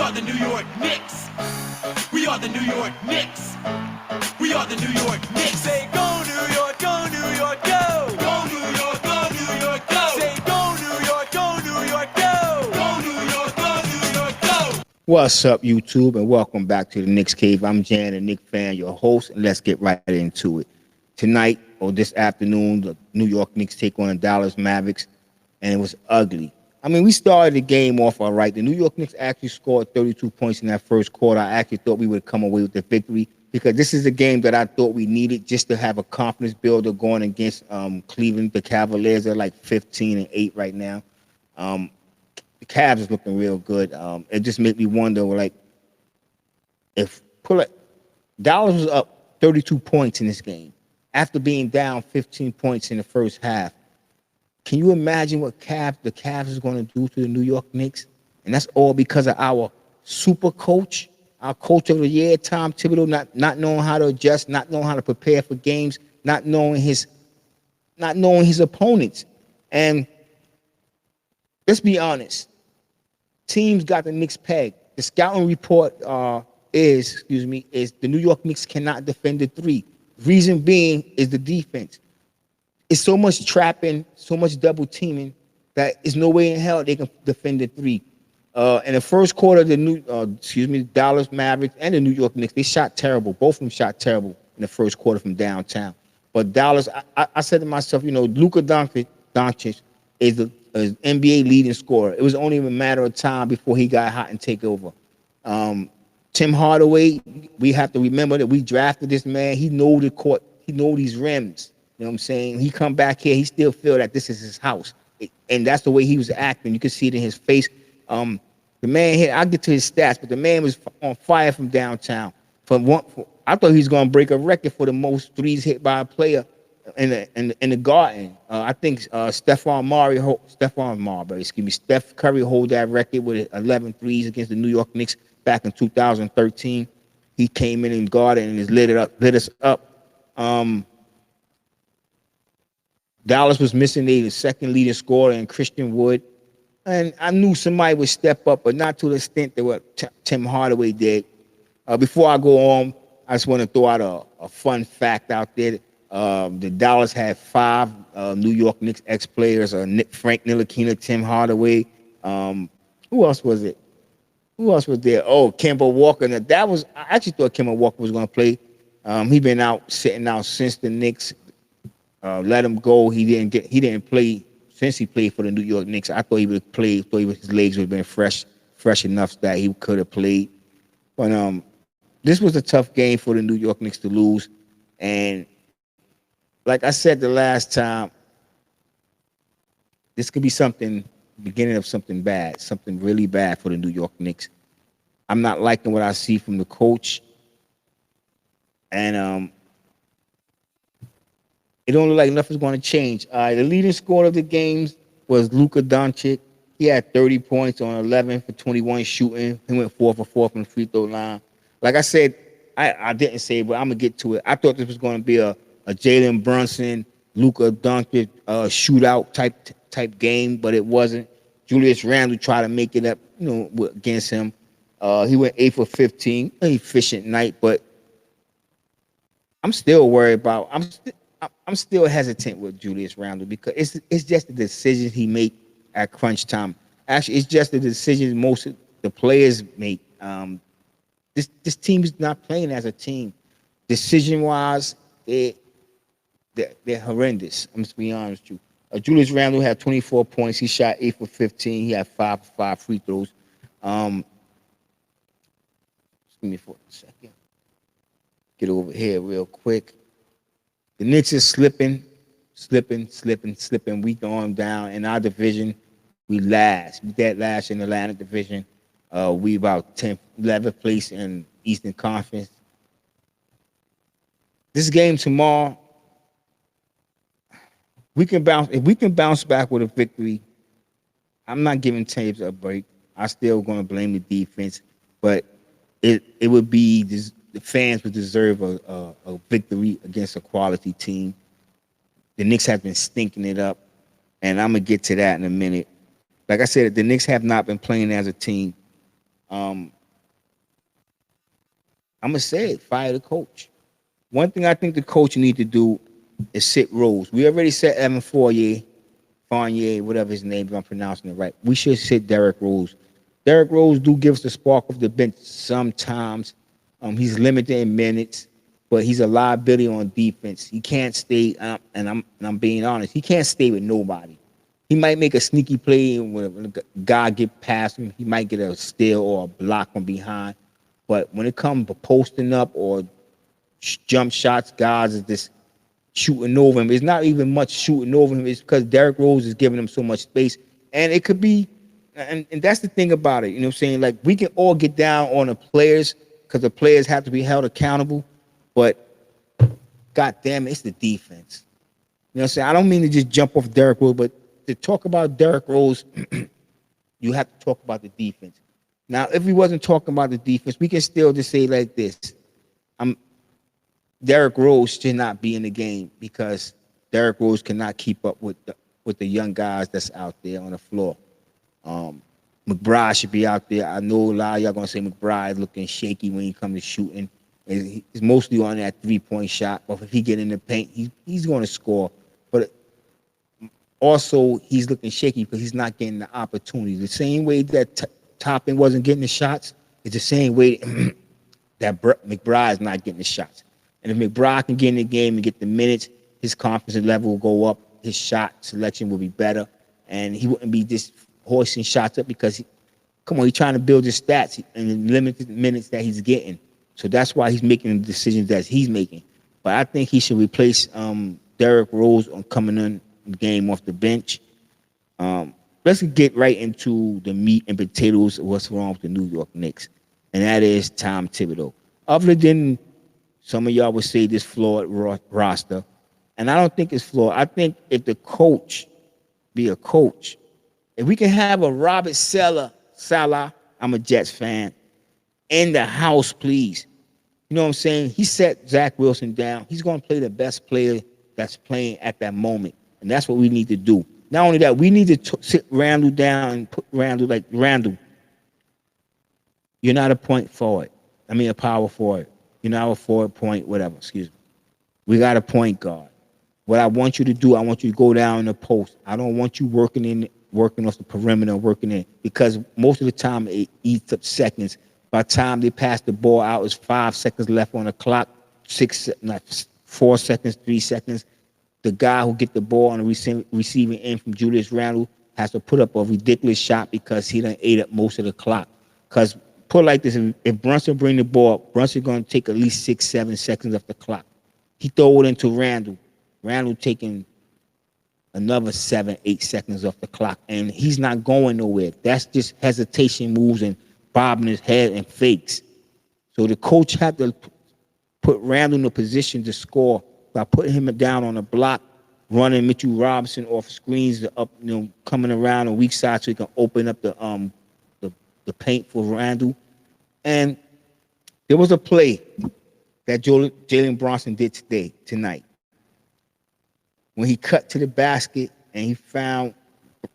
are the New York Knicks. We are the New York Knicks. We are the New York Knicks. Say go New York, go New York, go. Go New York, go New York, go. Say go New York, go New York, go. Go New York, go New York, go. What's up, YouTube, and welcome back to the Knicks Cave. I'm Jan, a Knicks fan, your host, and let's get right into it. Tonight, or this afternoon, the New York Knicks take on the Dallas Mavericks, and it was ugly. I mean, we started the game off all right. The New York Knicks actually scored 32 points in that first quarter. I actually thought we would come away with the victory because this is a game that I thought we needed just to have a confidence builder going against Cleveland. The Cavaliers are like 15-8 right now. The Cavs is looking real good. It just made me wonder, like, if Dallas was up 32 points in this game after being down 15 points in the first half. Can you imagine what the Cavs is going to do to the New York Knicks? And that's all because of our super coach, our coach of the year, Tom Thibodeau, not knowing how to adjust, not knowing how to prepare for games, not knowing his opponents. And let's be honest, teams got the Knicks pegged. The scouting report is the New York Knicks cannot defend the three. Reason being is the defense. It's so much trapping, so much double teaming that there's no way in hell they can defend the three. In the first quarter, the Dallas Mavericks and the New York Knicks, they shot terrible. Both of them shot terrible in the first quarter from downtown. But Dallas, I said to myself, Luca Doncic is the NBA leading scorer. It was only a matter of time before he got hot and take over. Tim Hardaway, we have to remember that we drafted this man. He know the court. He know these rims. You know what I'm saying? He come back here, he still feel that this is his house. And that's the way he was acting. You could see it in his face. The man here, I'll get to his stats, but the man was on fire from downtown. I thought he was going to break a record for the most threes hit by a player in the Garden. I think Steph Curry hold that record with 11 threes against the New York Knicks back in 2013. He came in Garden and just lit us up. Dallas was missing the second leading scorer in Christian Wood. And I knew somebody would step up, but not to the extent that what Tim Hardaway did. Before I go on, I just want to throw out a fun fact out there. The Dallas had 5 New York Knicks ex-players, Frank Ntilikina, Tim Hardaway. Who else was it? Who else was there? Oh, Kemba Walker. Now, I actually thought Kemba Walker was going to play. He been sitting out since the Knicks let him go. He didn't play since he played for the New York Knicks. I thought he would have played. His legs would have been fresh enough that he could have played. But this was a tough game for the New York Knicks to lose. And like I said the last time, this could be beginning of something bad, something really bad for the New York Knicks. I'm not liking what I see from the coach. And it don't look like nothing's going to change. The leading scorer of the games was Luca Doncic. He had 30 points on 11 for 21 shooting. He went 4 for 4 from the free throw line. Like I said, I didn't say it, but I'm going to get to it. I thought this was going to be a Jalen Brunson, Luca Doncic shootout type game, but it wasn't. Julius Randle tried to make it up, against him. He went 8 for 15. An efficient night, but I'm still worried about. I'm still hesitant with Julius Randle because it's just the decisions he make at crunch time. Actually, it's just the decisions most of the players make. This team is not playing as a team. Decision-wise, they're horrendous. I'm just being honest with you. Julius Randle had 24 points. He shot 8 for 15. He had 5 for 5 free throws. Excuse me for a second. Get over here real quick. The Knicks is slipping. We going down. In our division, we last. We dead last in the Atlantic division. We about 10th, 11th place in Eastern Conference. This game tomorrow, if we can bounce back with a victory, I'm not giving Taves a break. I'm still going to blame the defense, but it would be the fans would deserve a victory against a quality team. The Knicks have been stinking it up, and I'm going to get to that in a minute. Like I said, the Knicks have not been playing as a team. I'm gonna say it. Fire the coach. One thing I think the coach need to do is sit Rose. We already said Evan Fournier, whatever his name, if I'm pronouncing it right. We should sit Derrick Rose. Derrick Rose do give us the spark of the bench sometimes. He's limited in minutes, but he's a liability on defense. He can't stay, and I'm being honest, he can't stay with nobody. He might make a sneaky play when a guy get past him. He might get a steal or a block from behind. But when it comes to posting up or jump shots, guys is just shooting over him. It's not even much shooting over him. It's because Derrick Rose is giving him so much space. And it could be, and that's the thing about it. You know what I'm saying? Like, we can all get down on the players because the players have to be held accountable. But, God damn it, it's the defense. You know what I'm saying? I don't mean to just jump off Derrick Rose, but to talk about Derrick Rose, you have to talk about the defense. Now, if we wasn't talking about the defense, we can still just say like this. Derrick Rose should not be in the game because Derrick Rose cannot keep up with the young guys that's out there on the floor. McBride should be out there. I know a lot of y'all gonna say McBride is looking shaky when he comes to shooting. He's mostly on that 3-point shot, but if he get in the paint, he's going to score. But also, he's looking shaky because he's not getting the opportunity. The same way that Toppin wasn't getting the shots, it's the same way that McBride is not getting the shots. And if McBride can get in the game and get the minutes, his confidence level will go up. His shot selection will be better. And he wouldn't be just hoisting shots up because, he's trying to build his stats and the limited minutes that he's getting. So that's why he's making the decisions that he's making. But I think he should replace Derrick Rose on coming in the game off the bench. Let's get right into the meat and potatoes of what's wrong with the New York Knicks. And that is Tom Thibodeau. Other than some of y'all would say this flawed roster, and I don't think it's flawed. I think if the coach be a coach, if we can have a Robert Salah, I'm a Jets fan, in the house, please. You know what I'm saying? He set Zach Wilson down. He's going to play the best player that's playing at that moment. And that's what we need to do. Not only that, we need to sit Randall down and put Randall like, Randall, you're not a point forward. A power forward. You're not a forward point, whatever, excuse me. We got a point guard. What I want you to do, I want you to go down in the post. I don't want you working off the perimeter, working in, because most of the time it eats up seconds. By the time they pass the ball out, it's 5 seconds left on the clock, 4 seconds, 3 seconds. The guy who get the ball on the receiving end from Julius Randle has to put up a ridiculous shot because he done ate up most of the clock. Because put it like this, if Brunson bring the ball, Brunson going to take at least 6, 7 seconds off the clock. He throw it into Randle. Randle taking another 7, 8 seconds off the clock, and he's not going nowhere. That's just hesitation moves and bobbing his head and fakes. So the coach had to put Randle in a position to score by putting him down on the block, running Mitchell Robinson off screens up, coming around the weak side so he can open up the paint for Randle. And there was a play that Jalen Brunson did tonight, when he cut to the basket and he found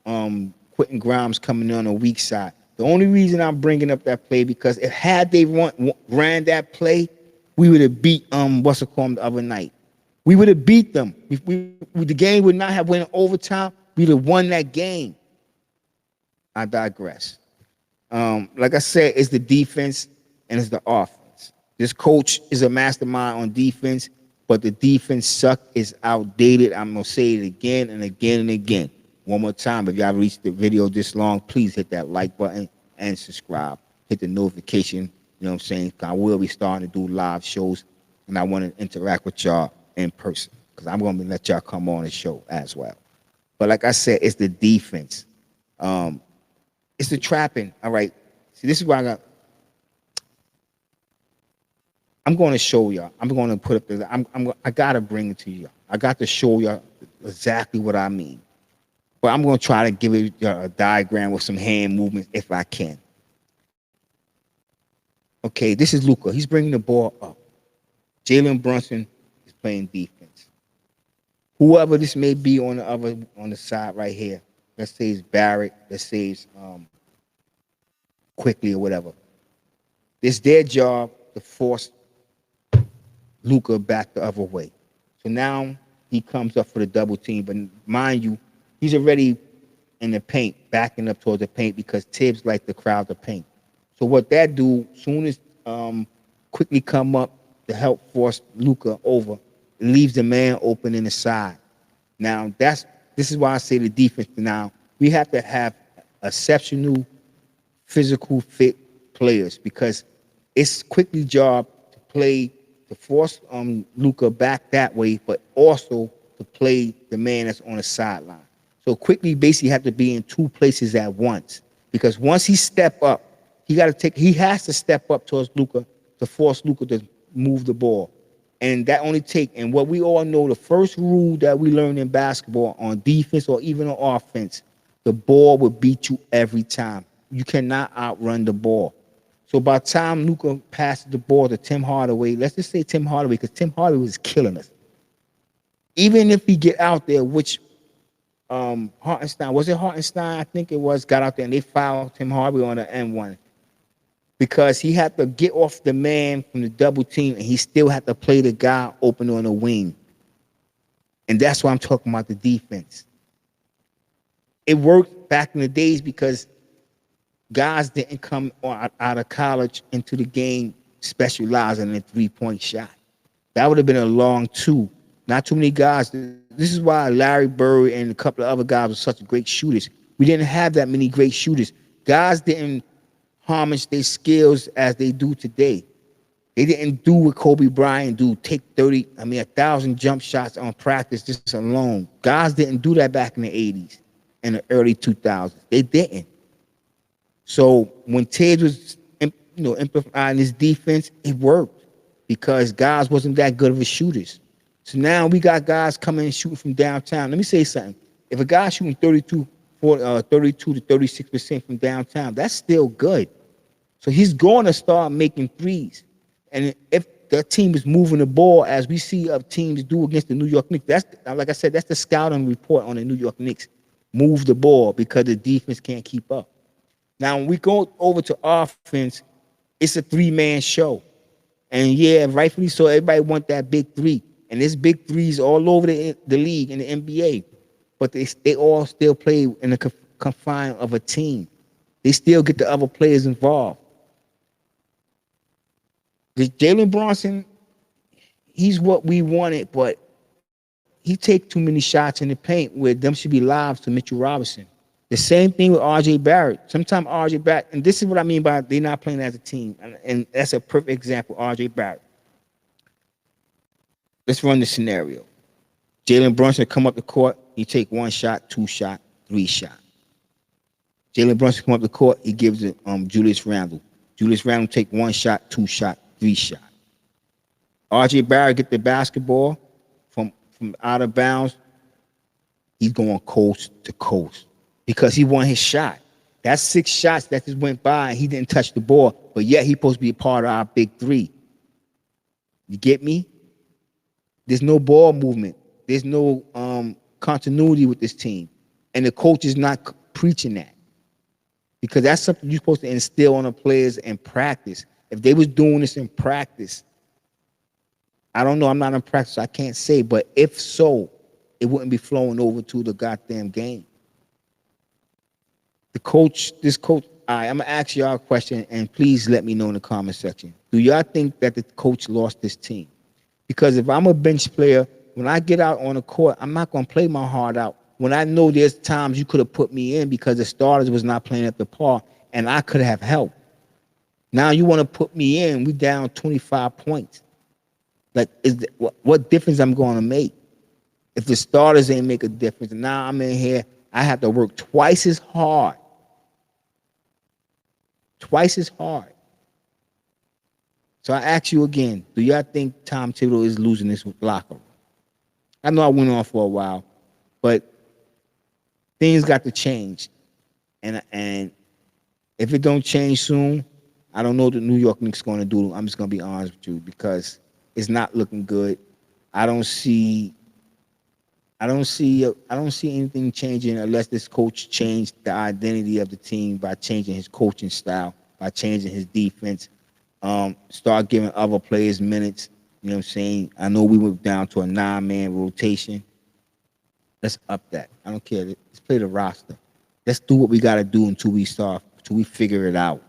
Quentin Grimes coming on the weak side. The only reason I'm bringing up that play because had they ran that play, we would have beat the other night. We would have beat them. The game would not have went overtime. We'd have won that game. I digress. Like I said, it's the defense and it's the offense. This coach is a mastermind on defense, but the defense is outdated. I'm going to say it again and again and again. One more time, if y'all reached the video this long, please hit that like button and subscribe. Hit the notification, you know what I'm saying? I will be starting to do live shows, and I want to interact with y'all in person because I'm going to let y'all come on the show as well. But like I said, it's the defense. It's the trapping. All right. See, this is what I'm going to show y'all. I'm going to put up the. I got to bring it to y'all. I got to show y'all exactly what I mean. But I'm going to try to give it a diagram with some hand movements if I can. Okay, this is Luca. He's bringing the ball up. Jalen Brunson is playing defense. Whoever this may be on the side right here. Let's say it's Barrett. Let's say it's Quickly or whatever. It's their job to force Luca back the other way. So now he comes up for the double team, but mind you, he's already in the paint, backing up towards the paint because Tibbs likes to crowd the paint. So what that do, soon as quickly come up to help force Luca over, it leaves the man open in the side. Now this is why I say the defense. Now we have to have exceptional physical fit players because it's quickly job to play to force Luca back that way, but also to play the man that's on the sideline. So quickly basically have to be in two places at once because once he step up, he has to step up towards Luca to force Luca to move the ball. And that only and what we all know, the first rule that we learn in basketball on defense or even on offense, the ball will beat you every time. You cannot outrun the ball. So by the time Luca passes the ball to Tim Hardaway, let's just say Tim Hardaway, because Tim Hardaway was killing us. Even if he get out there, which Hartenstein, was it Hartenstein? I think it was, got out there and they fouled Tim Hardaway on the N1. Because he had to get off the man from the double team and he still had to play the guy open on the wing. And that's why I'm talking about the defense. It worked back in the days because guys didn't come out of college into the game specializing in a three-point shot. That would have been a long two. Not too many guys. This is why Larry Bird and a couple of other guys were such great shooters. We didn't have that many great shooters. Guys didn't homage their skills as they do today. They didn't do what Kobe Bryant do, take 1,000 jump shots on practice just alone. Guys didn't do that back in the 80s and the early 2000s. They didn't. So when Tibbs was amplifying his defense, it worked because guys wasn't that good of a shooters. So now we got guys coming and shooting from downtown. Let me say something. If a guy's shooting 32 to 36% from downtown, that's still good. So he's going to start making threes. And if that team is moving the ball, as we see of teams do against the New York Knicks, that's, like I said, that's the scouting report on the New York Knicks. Move the ball because the defense can't keep up. Now, when we go over to offense, it's a three-man show. And yeah, rightfully so, everybody want that big three. And there's big threes all over the league in the NBA. But they all still play in the confine of a team. They still get the other players involved. Jalen Brunson, he's what we wanted, but he take too many shots in the paint where them should be lives to Mitchell Robinson. The same thing with R.J. Barrett. Sometimes R.J. Barrett, and this is what I mean by they're not playing as a team, and that's a perfect example, R.J. Barrett. Let's run the scenario. Jalen Brunson come up the court, he take one shot, two shot, three shot. Jalen Brunson come up the court, he gives it Julius Randle. Julius Randle take one shot, two shot, three shot. R.J. Barrett get the basketball from out of bounds. He's going coast to coast because he won his shot. That's 6 shots that just went by and he didn't touch the ball, but yet he's supposed to be a part of our big three. You get me? There's no ball movement. There's no continuity with this team. And the coach is not preaching that. Because that's something you're supposed to instill on the players in practice. If they was doing this in practice, I don't know, I'm not in practice, so I can't say, but if so, it wouldn't be flowing over to the goddamn game. This coach, all right, I'm going to ask y'all a question, and please let me know in the comment section. Do y'all think that the coach lost this team? Because if I'm a bench player, when I get out on the court, I'm not going to play my heart out. When I know there's times you could have put me in because the starters was not playing at the par, and I could have helped. Now you want to put me in, we down 25 points. Like, what difference I'm going to make? If the starters ain't make a difference, and now I'm in here, I have to work twice as hard. Twice as hard. So I ask you again, do y'all think Tom Thibodeau is losing this locker room? I know I went on for a while, but things got to change. And if it don't change soon, I don't know what the New York Knicks going to do. I'm just going to be honest with you because it's not looking good. I don't see anything changing unless this coach changed the identity of the team by changing his coaching style, by changing his defense. Start giving other players minutes. You know what I'm saying? I know we went down to a 9-man rotation. Let's up that. I don't care. Let's play the roster. Let's do what we got to do until we figure it out.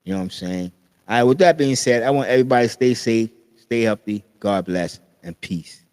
You know what I'm saying? All right, with that being said, I want everybody to stay safe, stay healthy. God bless, and peace.